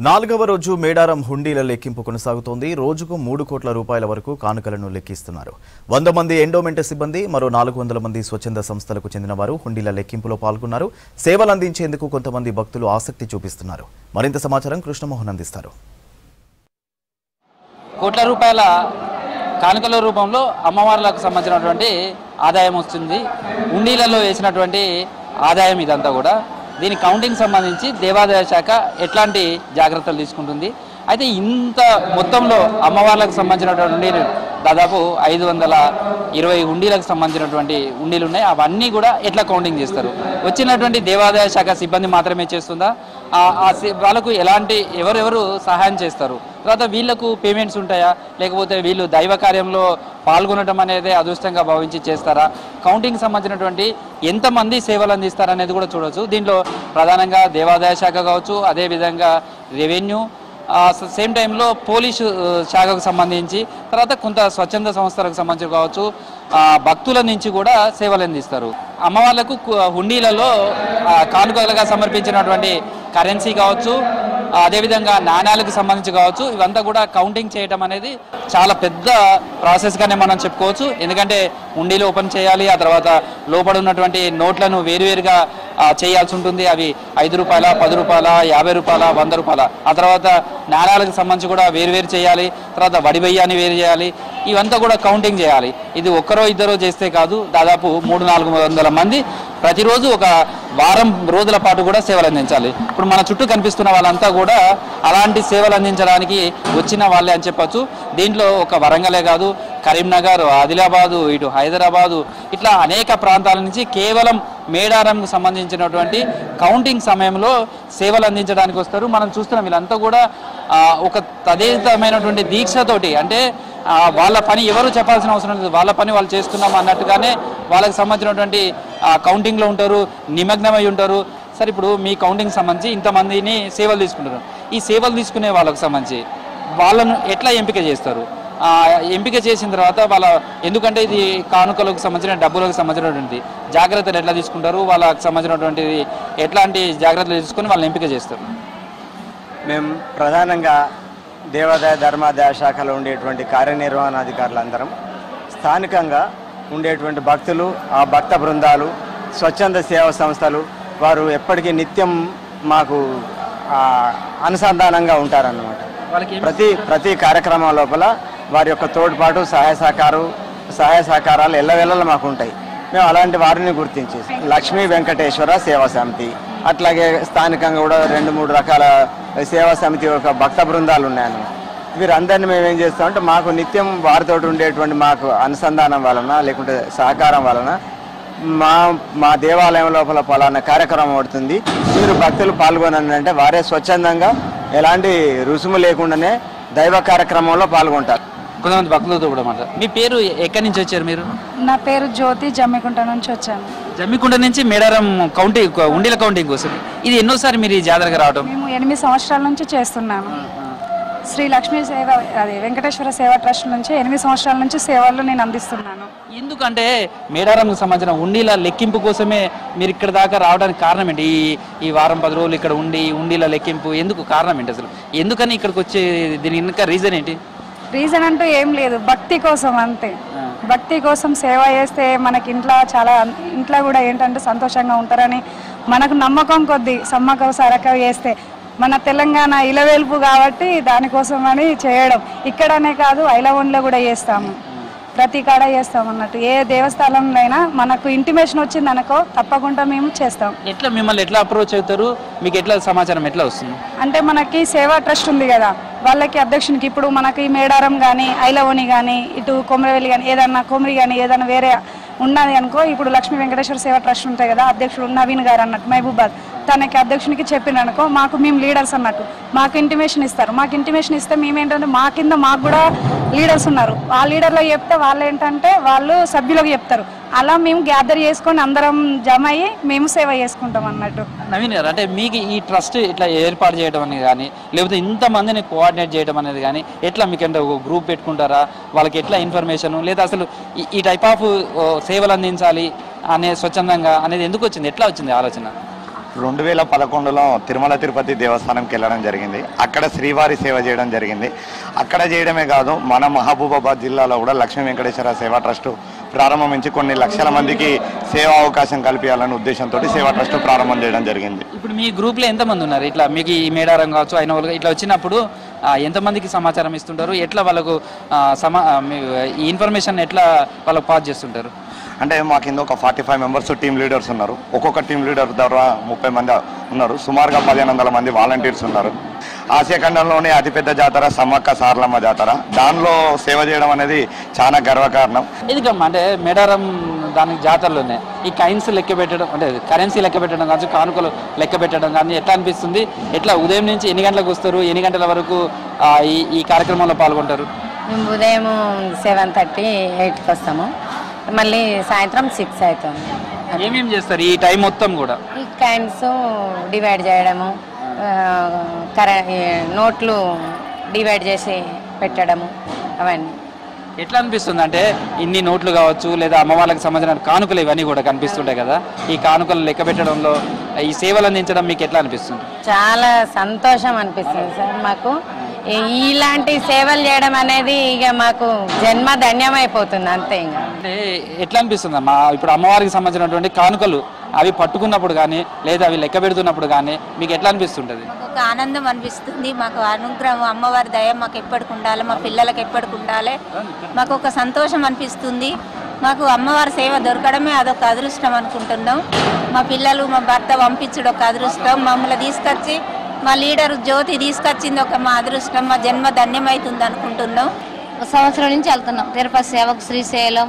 నాలుగవ రోజు మేడారం హుండీల లెక్కింపు కొనసాగుతోంది. రోజుకు 3 కోట్ల రూపాయల వరకు కానుకలను లెక్కిస్తున్నారు. 100 మంది ఎండోమెంట్ సిబ్బంది, మరో 400 మంది స్వచ్ఛంద సంస్థలకు చెందిన వారు హుండీల లెక్కింపులో పాల్గొన్నారు. సేవలు అందించేందుకు కొంతమంది భక్తులు ఆసక్తి చూపిస్తున్నారు. మరింత సమాచారం కృష్ణమోహన్ అందిస్తారు. కోట్ల రూపాయల కానుకల రూపంలో అమ్మవార్లకు సంబంధించినటువంటి ఆదాయం వస్తుంది. హుండీలలో వేసినటువంటి ఆదాయం ఇదంతా కూడా. దీని కౌంటింగ్ సంబంధించి దేవాదాయ శాఖ ఎట్లాంటి జాగ్రత్తలు తీసుకుంటుంది. అయితే ఇంత మొత్తంలో అమ్మవార్లకు సంబంధించినటువంటి దాదాపు 520 హుండీలకు సంబంధించినటువంటి హుండీలు ఉన్నాయి. అవన్నీ కూడా ఎట్లా కౌంటింగ్ చేస్తారు? వచ్చినటువంటి దేవాదాయ శాఖ సిబ్బంది మాత్రమే చేస్తుందా? వాళ్ళకు ఎలాంటి ఎవరెవరు సహాయం చేస్తారు? తర్వాత వీళ్లకు పేమెంట్స్ ఉంటాయా, లేకపోతే వీళ్ళు దైవ కార్యంలో పాల్గొనడం అనేది అదృష్టంగా భావించి చేస్తారా? కౌంటింగ్ సంబంధించినటువంటి ఎంతమంది సేవలు అందిస్తారు అనేది కూడా చూడవచ్చు. దీంట్లో ప్రధానంగా దేవాదాయ శాఖ కావచ్చు, అదేవిధంగా రెవెన్యూ, సేమ్ టైంలో పోలీసు శాఖకు సంబంధించి, తర్వాత కొంత స్వచ్ఛంద సంస్థలకు సంబంధించి కావచ్చు, భక్తుల నుంచి కూడా సేవలు అందిస్తారు. అమ్మవార్లకు హుండీలలో కానుకలుగా సమర్పించినటువంటి కరెన్సీ కావచ్చు, అదేవిధంగా నాణ్యాలకు సంబంధించి కావచ్చు, ఇవంతా కూడా కౌంటింగ్ చేయడం అనేది చాలా పెద్ద ప్రాసెస్గానే మనం చెప్పుకోవచ్చు. ఎందుకంటే హుండీలు ఓపెన్ చేయాలి, ఆ తర్వాత లోపల ఉన్నటువంటి నోట్లను వేరువేరుగా చేయాల్సి ఉంటుంది. అవి 5 రూపాయల, 10 రూపాయల, 50 రూపాయల, 100 రూపాయల, ఆ తర్వాత నాణ్యాలకు సంబంధించి కూడా వేరువేరు చేయాలి. తర్వాత వడి బియ్యాన్ని వేరు చేయాలి. ఇవంతా కూడా కౌంటింగ్ చేయాలి. ఇది ఒక్కరో ఇద్దరో చేస్తే కాదు, దాదాపు 300-400 మంది ప్రతిరోజు ఒక వారం రోజుల పాటు కూడా సేవలు అందించాలి. ఇప్పుడు మన చుట్టూ కనిపిస్తున్న వాళ్ళంతా కూడా అలాంటి సేవలు అందించడానికి వచ్చిన వాళ్ళే అని చెప్పచ్చు. దీంట్లో ఒక వరంగలే కాదు, కరీంనగర్, ఆదిలాబాదు, ఇటు హైదరాబాదు, ఇట్లా అనేక ప్రాంతాల నుంచి కేవలం మేడారంకు సంబంధించినటువంటి కౌంటింగ్ సమయంలో సేవలు అందించడానికి వస్తారు. మనం చూస్తున్నాం వీళ్ళంతా కూడా ఒక తదేతమైనటువంటి దీక్షతోటి, అంటే వాళ్ళ పని ఎవరు చెప్పాల్సిన అవసరం లేదు, వాళ్ళ పని వాళ్ళు చేస్తున్నాం అన్నట్టుగానే వాళ్ళకి సంబంధించినటువంటి కౌంటింగ్లో ఉంటారు, నిమగ్నమై ఉంటారు. సరే, ఇప్పుడు మీ కౌంటింగ్ సంబంధించి ఇంతమందిని సేవలు తీసుకుంటారు. ఈ సేవలు తీసుకునే వాళ్ళకు సంబంధించి వాళ్ళను ఎట్లా ఎంపిక చేస్తారు? ఎంపిక చేసిన తర్వాత ఎందుకంటే ఇది కానుకలకు సంబంధించిన డబ్బులకు సంబంధించినటువంటి జాగ్రత్తలు ఎట్లా తీసుకుంటారు, వాళ్ళకి సంబంధించినటువంటి ఎట్లాంటి జాగ్రత్తలు తీసుకొని వాళ్ళని ఎంపిక చేస్తారు? మేము ప్రధానంగా దేవాదాయ ధర్మాదాయ శాఖలో ఉండేటువంటి కార్యనిర్వహణాధికారులందరం స్థానికంగా ఉండేటువంటి భక్తులు, ఆ భక్త బృందాలు, స్వచ్ఛంద సేవా సంస్థలు వారు ఎప్పటికీ నిత్యం మాకు అనుసంధానంగా ఉంటారన్నమాట. ప్రతి కార్యక్రమం లోపల వారి యొక్క తోడ్పాటు, సహాయ సహకారాలు ఎల్లవేళలా మాకు ఉంటాయి. మేము అలాంటి వారిని గుర్తించేసి లక్ష్మీ వెంకటేశ్వర సేవా సమితి, అట్లాగే స్థానికంగా కూడా 2-3 రకాల సేవా సమితి యొక్క భక్త బృందాలు ఉన్నాయన్నమాట. వీరందరినీ మేము ఏం చేస్తామంటే మాకు నిత్యం వారితో ఉండేటువంటి మాకు అనుసంధానం వలన, లేకుంటే సహకారం వలన మా దేవాలయం లోపల పలానా కార్యక్రమం అవుతుంది, మీరు భక్తులు పాల్గొనండి అంటే వారే స్వచ్ఛందంగా ఎలాంటి రుసుము లేకుండానే దైవ కార్యక్రమంలో పాల్గొంటారు. కొంతమంది భక్తులతో కూడా మాట. మీ పేరు ఎక్కడి నుంచి వచ్చారు మీరు? నా పేరు జ్యోతి, జమ్మికుంట నుంచి వచ్చాను. జమ్మికుంట నుంచి మేడారం హుండీల కౌంటింగ్ కోసం ఇది ఎన్నోసారి మీరు ఈ జాతరకు రావడం? మేము 8 సంవత్సరాల నుంచి చేస్తున్నాను. శ్రీ లక్ష్మీ సేవ వెంకటేశ్వర సేవా ట్రస్ట్ నుంచి 8 సంవత్సరాల నుంచి సేవలు నేను అందిస్తున్నాను. ఎందుకంటే మేడారంకు సంబంధించిన హుండీల లెక్కింపు కోసమే మీరు ఇక్కడ దాకా రావడానికి కారణం ఏంటి? ఈ వారం 10 రోజులు ఇక్కడ హుండీల లెక్కింపు ఎందుకు కారణం ఏంటి? అసలు ఎందుకని ఇక్కడికి వచ్చే దీని ఇంకా రీజన్ ఏంటి? రీజన్ అంటూ ఏం లేదు, భక్తి కోసం అంతే. భక్తి కోసం సేవ చేస్తే మనకి ఇంట్లో కూడా ఏంటంటే సంతోషంగా ఉంటారని మనకు నమ్మకం కొద్దీ సమ్మక్క సారక్క చేస్తే మన తెలంగాణ ఇలవేల్పు కాబట్టి దానికోసం అని చేయడం. ఇక్కడనే కాదు, ఐలవన్లో కూడా చేస్తాము, ప్రతి కాడ చేస్తాం అన్నట్టు. ఏ దేవస్థానంలో అయినా మనకు ఇంటిమేషన్ వచ్చింది అనుకో తప్పకుండా మేము చేస్తాం. ఎట్లా మిమ్మల్ని ఎట్లా అప్రోచ్ అవుతారు? మీకు ఎట్లా సమాచారం ఎట్లా వస్తుంది? అంటే మనకి సేవా ట్రస్ట్ ఉంది కదా, వాళ్ళకి అధ్యక్షునికి ఇప్పుడు మనకి మేడారం కానీ, ఐలవని కానీ, ఇటు కొమరవెల్లి కానీ, ఏదన్నా కొమరి కానీ ఏదైనా వేరే ఉన్నది అనుకో, ఇప్పుడు లక్ష్మీ వెంకటేశ్వర సేవా ట్రస్ట్ ఉంటాయి కదా, అధ్యక్షుడు నవీన్ గారు అన్నట్టు మహబూబాద్, తనకి అధ్యక్షునికి చెప్పిన అనుకో మేము లీడర్స్ అన్నట్టు మాకు ఇంటిమేషన్ ఇస్తారు. మాకు ఇంటిమేషన్ ఇస్తే మేమేంటంటే మా కింద మాకు కూడా లీడర్స్ ఉన్నారు. ఆ లీడర్లో చెప్తే వాళ్ళు ఏంటంటే వాళ్ళు సభ్యులకు చెప్తారు. అలా మేము గ్యాదర్ చేసుకొని అందరం జమ అయ్యి మేము సేవ చేసుకుంటాం అన్నట్టు. నవీన్ గారు, అంటే మీకు ఈ ట్రస్ట్ ఇట్లా ఏర్పాటు చేయడం అనేది కానీ, లేకపోతే ఇంతమందిని కోఆర్డినేట్ చేయడం అనేది కానీ ఎట్లా? మీకంటే ఒక గ్రూప్ పెట్టుకుంటారా? వాళ్ళకి ఎట్లా ఇన్ఫర్మేషన్, లేదా అసలు ఈ టైప్ ఆఫ్ సేవలు అందించాలి అనే స్వచ్ఛందంగా అనేది ఎందుకు వచ్చింది? ఎట్లా వచ్చింది ఆలోచన? 2011లో తిరుమల తిరుపతి దేవస్థానంకి వెళ్ళడం జరిగింది. అక్కడ శ్రీవారి సేవ చేయడం జరిగింది. అక్కడ చేయడమే కాదు, మన మహబూబాబాద్ జిల్లాలో కూడా లక్ష్మీ వెంకటేశ్వర సేవా ట్రస్ట్ ప్రారంభించి కొన్ని లక్షల మందికి సేవా అవకాశం కల్పించాలనే ఉద్దేశంతో సేవా ట్రస్ట్ ప్రారంభం చేయడం జరిగింది. ఇప్పుడు మీ గ్రూప్లో ఎంతమంది ఉన్నారు? ఇట్లా మీకు ఈ మేడారం కావచ్చు అయిన వాళ్ళు ఇట్లా వచ్చినప్పుడు ఎంతమందికి సమాచారం ఇస్తుంటారు? ఎట్లా వాళ్ళకు ఈ ఇన్ఫర్మేషన్ ఎట్లా వాళ్ళకు పాస్ చేస్తుంటారు? అంటే మా కింద ఒక 45 మెంబర్స్ టీమ్ లీడర్స్ ఉన్నారు. ఒక్కొక్క టీమ్ లీడర్ ద్వారా 30 మంది ఉన్నారు. సుమారుగా 1500 మంది వాలంటీర్స్ ఉన్నారు. ఆసియా ఖండంలోనే అతిపెద్ద జాతర సమ్మక్క సారలమ్మ జాతర. దానిలో సేవ చేయడం అనేది చాలా గర్వకారణం. ఎందుకమ్మా అంటే మేడారం దానికి జాతరలోనే ఈ కైన్స్ లెక్క పెట్టడం అంటే కరెన్సీ లెక్క పెట్టడం కానీ కానుకలు లెక్క పెట్టడం కానీ ఎట్లా అనిపిస్తుంది? ఎట్లా ఉదయం నుంచి ఎన్ని గంటలకు వస్తారు? ఎన్ని గంటల వరకు ఈ కార్యక్రమంలో పాల్గొంటారు? మేము ఉదయం 7:30, 8కి వస్తాము. మళ్ళీ సాయంత్రం 6 అవుతుంది. ఏమేమి చేస్తారు ఈ టైం మొత్తం కూడా? ఈ కాయిన్స్ డివైడ్ చేయడము, నోట్లు డివైడ్ చేసి పెట్టడము, అవన్నీ. ఎట్లా అనిపిస్తుంది అంటే ఇన్ని నోట్లు కావచ్చు లేదా అమ్మవాళ్ళకి సంబంధించిన కానుకలు ఇవన్నీ కూడా కనిపిస్తుంటాయి కదా, ఈ కానుకలు లెక్క పెట్టడంలో ఈ సేవలు అందించడం మీకు ఎట్లా అనిపిస్తుంది? చాలా సంతోషం అనిపిస్తుంది సార్. మాకు ఇలాంటి సేవలు చేయడం అనేది ఇక మాకు జన్మ ధన్యమైపోతుంది అంతే. ఇంకా అంటే ఎట్లా అనిపిస్తుంది అమ్మా ఇప్పుడు అమ్మవారికి సంబంధించినటువంటి కానుకలు అవి పట్టుకున్నప్పుడు కానీ లేదా అవి లెక్క పెడుతున్నప్పుడు కానీ మీకు ఎట్లా అనిపిస్తుంటుంది? ఒక ఆనందం అనిపిస్తుంది. మాకు అనుగ్రహం అమ్మవారి దయ మాకు ఎప్పటికి ఉండాలి, మా పిల్లలకి ఎప్పటికి ఉండాలి. మాకు ఒక సంతోషం అనిపిస్తుంది. మాకు అమ్మవారి సేవ దొరకడమే అదొక అదృష్టం అనుకుంటున్నాం. మా పిల్లలు మా భర్త పంపించడం ఒక అదృష్టం. మమ్మల్ని తీసుకొచ్చి మా లీడర్ జ్యోతి తీసుకొచ్చింది ఒక మా అదృష్టం. మా జన్మ ధన్యమవుతుంది అనుకుంటున్నాం. ఒక సంవత్సరం నుంచి వెళ్తున్నాం తిరుపతి సేవకు. శ్రీశైలం,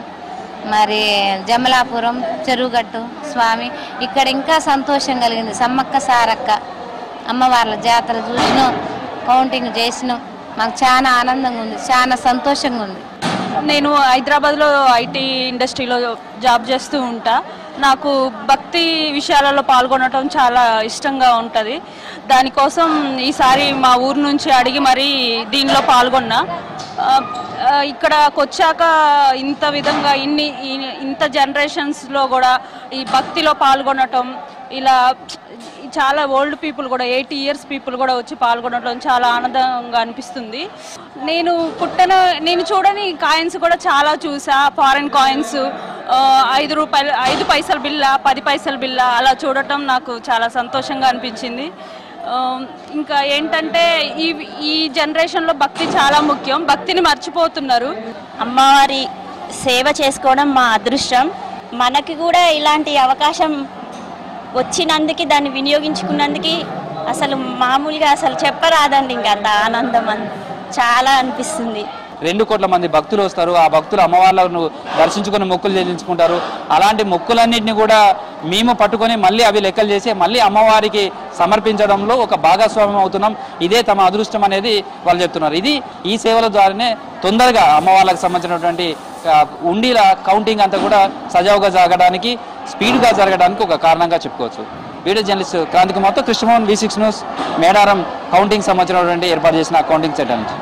మరి జమలాపురం, చెరువుగట్టు స్వామి. ఇక్కడ ఇంకా సంతోషం కలిగింది. సమ్మక్క సారక్క అమ్మవార్ల జాతర చూసినాం, కౌంటింగ్ చేసినాం. మాకు చాలా ఆనందంగా ఉంది, చాలా సంతోషంగా ఉంది. నేను హైదరాబాద్లో ఐటీ ఇండస్ట్రీలో జాబ్ చేస్తూ ఉంటా. నాకు భక్తి విషయాలలో పాల్గొనడం చాలా ఇష్టంగా ఉంటుంది. దానికోసం ఈసారి మా ఊరు నుంచి అడిగి మరీ దీనిలో పాల్గొన్నా. ఇక్కడకు వచ్చాక ఇంత విధంగా ఇంత జనరేషన్స్లో కూడా ఈ భక్తిలో పాల్గొనటం, ఇలా చాలా ఓల్డ్ పీపుల్ కూడా 80 years పీపుల్ కూడా వచ్చి పాల్గొనడం చాలా ఆనందంగా అనిపిస్తుంది. నేను చూడని కాయిన్స్ కూడా చాలా చూసా. ఫారెన్ కాయిన్స్, 5 రూపాయలు, 5 పైసల బిల్ల, 10 పైసల బిల్ల అలా చూడటం నాకు చాలా సంతోషంగా అనిపించింది. ఇంకా ఏంటంటే ఈ జనరేషన్లో భక్తి చాలా ముఖ్యం. భక్తిని మర్చిపోతున్నారు. అమ్మవారి సేవ చేసుకోవడం మా అదృష్టం. మనకి కూడా ఇలాంటి అవకాశం వచ్చినందుకు, దాన్ని వినియోగించుకున్నందుకు అసలు మామూలుగా అసలు చెప్పరాదండి. ఇంకా అంత ఆనందం చాలా అనిపిస్తుంది. 2 కోట్ల మంది భక్తులు వస్తారు. ఆ భక్తులు అమ్మవార్లను దర్శించుకొని మొక్కులు చెల్లించుకుంటారు. అలాంటి మొక్కులన్నింటినీ కూడా మేము పట్టుకొని మళ్ళీ అవి లెక్కలు చేసి మళ్ళీ అమ్మవారికి సమర్పించడంలో ఒక భాగస్వామ్యం అవుతున్నాం. ఇదే తమ అదృష్టం అనేది వాళ్ళు చెప్తున్నారు. ఈ సేవల ద్వారానే తొందరగా అమ్మవార్లకు సంబంధించినటువంటి ఉండీల కౌంటింగ్ అంతా కూడా సజావుగా జరగడానికి, స్పీడ్గా జరగడానికి ఒక కారణంగా చెప్పుకోవచ్చు. వీడియో జర్నలిస్ట్ క్రాంతి కుమార్తో Krishnamohan, V6 news, Medaram counting సంబంధించినటువంటి ఏర్పాటు చేసిన కౌంటింగ్ సెంటర్ నుంచి.